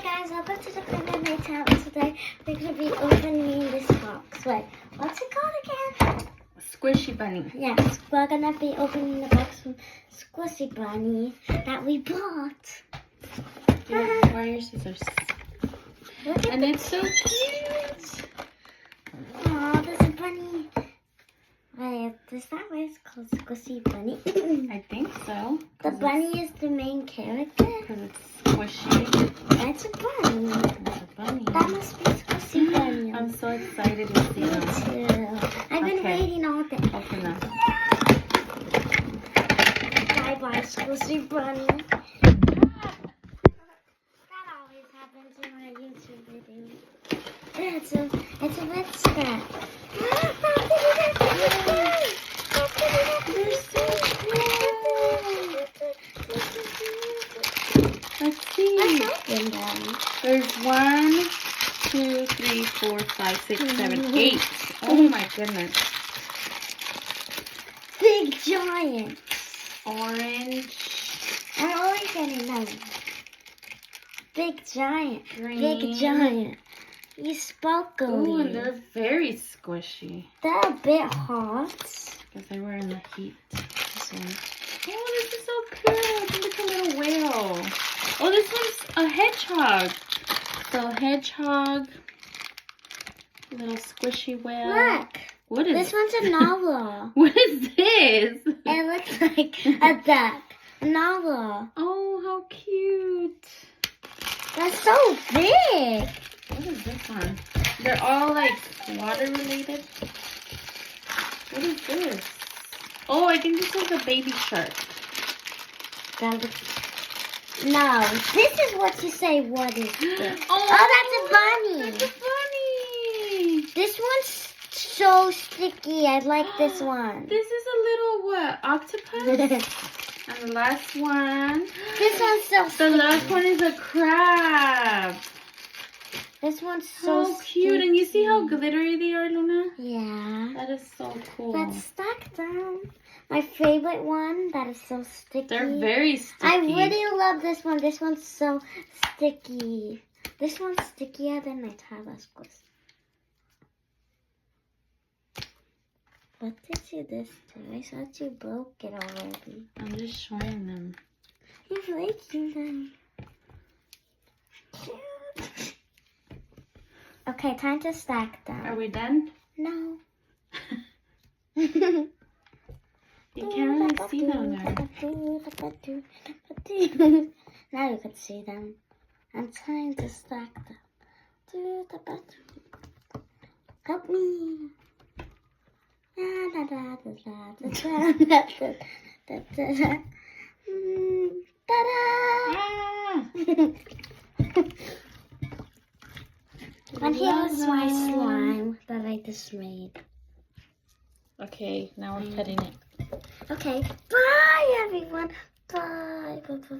guys, welcome to the Clean My Town. Today we're going to be opening this box. Wait, what's it called again? Squishy bunny. Yes, we're going to be opening the box from Squishy Bunny that we bought. Here, where are your scissors? And it's so cute. Oh, there's a bunny. Wait, is that why it's called Squishy Bunny? I think so. The bunny is the main character? Because it's squishy. That's a bunny. It's a bunny. That must be Squishy Bunny. I'm so excited to see them. Me too. I've been waiting all day. Open them. Bye-bye, Squishy Bunny. That always happens in my YouTube videos. It's a red scrap. They're so cool. Let's see. Let's open them. There's 1, 2, 3, 4, 5, 6, 7, 8. Oh my goodness. Big giant. Orange. I'm always getting them. Big giant. Green. Big giant. You sparkly. Ooh, and they're very squishy. They're a bit hot. Because they were in the heat. This one. Oh, this is so cute. Look, a little whale. Oh, this one's a hedgehog. So hedgehog. Little squishy whale. Look. What is This one's a novel. What is this? It looks like a duck. A novel. Oh, how cute. That's so big. What is this one? They're all like water related. What is this? Oh, I think this is a baby shark. That looks... No, this is what you say. What is this? Oh, that's a bunny. That's a bunny. This one's so sticky. I like this one. This is a little what? Octopus? And the last one. This one's so sticky. The last one is a crab. This one's so So cute. And you see how glittery they are, Luna? Yeah. That is so cool. Let's stack them. My favorite one that is so sticky. They're very sticky. I really love this one. This one's so sticky. This one's stickier than my Tabascos. What did you this to? I thought you broke it already. I'm just showing them. You're breaking them. Cute. Okay, time to stack them. Are we done? No. You can't really see them there. Now you can see them. I'm trying to stack them. Help me. And here's my slime that I just made. Okay, now we're cutting it. Okay, bye everyone. Bye. Bye.